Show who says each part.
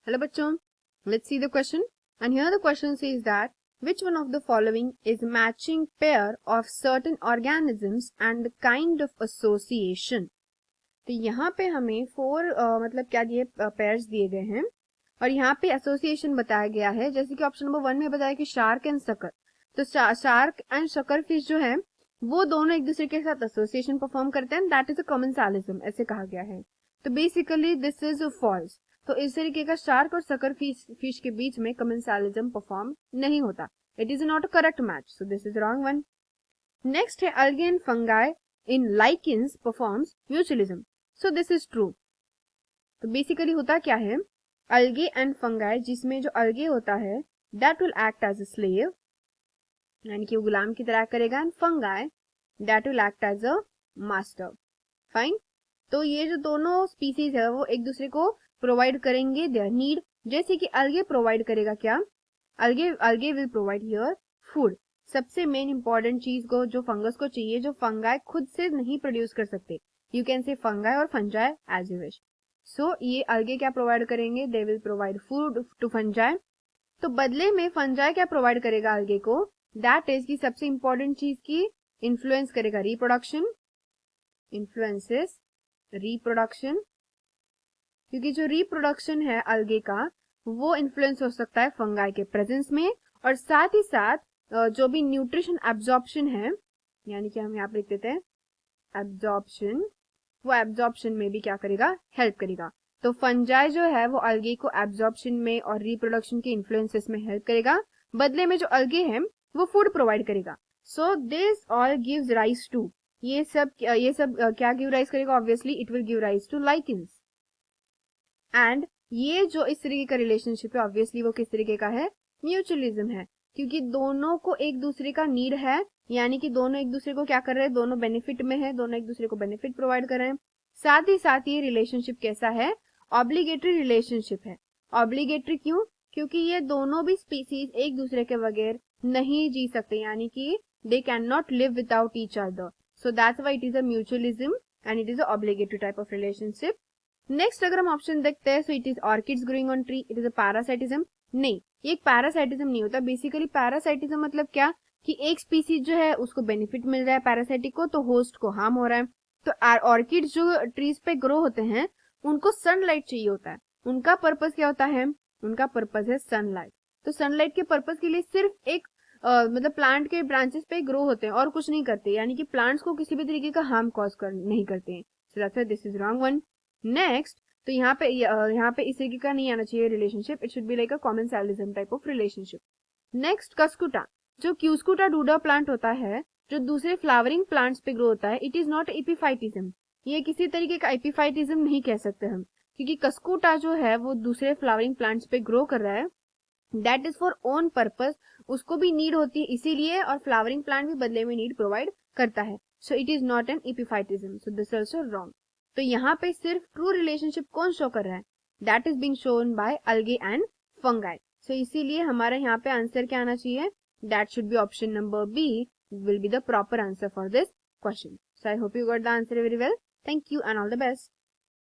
Speaker 1: Hello bachon, let's see the question. And here the question says that which one of the following is matching pair of certain organisms and the kind of association. तो यहाँ पे हमें मतलब क्या दिए pairs दिए गए हैं और यहाँ पे एसोसिएशन बताया गया है, जैसे कि ऑप्शन नंबर 1 में बताया कि शार्क एंड शकर. तो शार्क एंड शकर फिश जो है वो दोनों एक दूसरे के साथ एसोसिएशन परफॉर्म करते हैं, दैट इज अ कॉमेंसालिज्म ऐसे कहा गया है. तो बेसिकली दिस इज फॉल्स. तो इस तरीके का शार्क और शकर फिश के बीच में कॉमेंसालिज्म परफॉर्म नहीं होता. It is not a correct match, so this is wrong one. Next है algae and fungi in lichens performs mutualism. So this is true. तो बेसिकली होता क्या है, algae and fungi जिसमें जो algae होता है that will act as a slave, यानी कि वो गुलाम की तरह करेगा, and fungi that will act as a master. Fine. तो ये जो दोनों स्पीसीज है वो एक दूसरे को प्रोवाइड करेंगे देयर नीड. जैसे कि algae प्रोवाइड करेगा क्या, algae will provide here food. सबसे मेन इंपॉर्टेंट चीज को जो फंगस को चाहिए, जो फंगाई खुद से नहीं प्रोड्यूस कर सकते. यू कैन से फंगाई और fungi as you wish. So ये algae क्या प्रोवाइड करेंगे, they will provide food to fungi. तो बदले में फंजाई क्या प्रोवाइड करेगा algae को, दैट इज की सबसे इंपॉर्टेंट चीज की इन्फ्लुएंस करेगा रिप्रोडक्शन. इन्फ्लुएंसेस रिप्रोडक्शन, क्योंकि जो रिप्रोडक्शन है algae का वो इन्फ्लुएंस हो सकता है फंगाई के प्रेजेंस में. और साथ ही साथ जो भी न्यूट्रिशन एब्जॉर्प्शन है, यानी कि हम यहाँ पे लिख देते हैं एब्जॉर्प्शन, वो एब्जॉर्प्शन में भी क्या करेगा, हेल्प करेगा. तो फंजाई जो है वो algae को एब्जॉर्प्शन में और रिप्रोडक्शन के इन्फ्लुएंसेस में हेल्प करेगा. बदले में जो algae है वो फूड प्रोवाइड करेगा. So this all gives rise to, ये सब क्या गिव राइज करेगा, obviously it will give rise to lichens. And ये जो इस तरीके का रिलेशनशिप है ऑब्वियसली वो किस तरीके का है, म्यूचुअलिज्म है. क्योंकि दोनों को एक दूसरे का नीड है, यानी कि दोनों एक दूसरे को क्या कर रहे हैं, दोनों बेनिफिट में है, दोनों एक दूसरे को बेनिफिट प्रोवाइड कर रहे हैं. साथ ही साथ ये रिलेशनशिप कैसा है, ऑब्लिगेटरी रिलेशनशिप है. ऑब्लिगेटरी क्यों, क्योंकि ये दोनों भी स्पीसीज एक दूसरे के बगैर नहीं जी सकते, यानी कि they can not live without each other. So that's why it is a mutualism and it is a obligatory type of relationship. Next अगर हम ऑप्शन देखते हैं, सो it is orchids growing on tree, it is a parasitism. नहीं, ये एक parasitism नहीं होता. Basically parasitism मतलब क्या, कि एक स्पीसीज जो है उसको बेनिफिट मिल रहा है पैरासाइटिक को, तो होस्ट को हार्म हो रहा है. तो ऑर्किड्स जो ट्रीज पे ग्रो होते हैं उनको सनलाइट चाहिए होता है. उनका पर्पस क्या होता है, उनका पर्पस है सनलाइट. तो सनलाइट के पर्पस के लिए सिर्फ एक मतलब प्लांट के ब्रांचेस पे ग्रो होते हैं और कुछ नहीं करते, यानी कि प्लांट्स को किसी भी तरीके का हार्म नहीं करते हैं. So that's why this is wrong one. Next, तो यहाँ पे इस तरीके का नहीं आना चाहिए relationship. It should be like a commensalism type of relationship. Next, cuscuta. जो क्यूस्कुटा डूडा प्लांट होता है जो दूसरे फ्लावरिंग प्लांट्स पे ग्रो होता है, इट इज नॉट एपिफाइटिज्म. ये किसी तरीके का एपिफाइटिज्म नहीं कह सकते हम, क्योंकि कस्कुटा जो है वो दूसरे फ्लावरिंग प्लांट्स पे ग्रो कर रहा है, that is for own purpose. उसको भी नीड होती है इसीलिए, और फ्लावरिंग प्लांट भी बदले में नीड प्रोवाइड करता है. So it is not an epiphytism. So this also wrong. तो यहाँ पे सिर्फ ट्रू रिलेशनशिप कौन शो कर रहा है, that is being shown by algae and fungi. So इसीलिए हमारा यहाँ पे आंसर क्या आना चाहिए, that should be option number B will be the proper answer for this question. So I hope you got the answer very well. Thank you and all the best.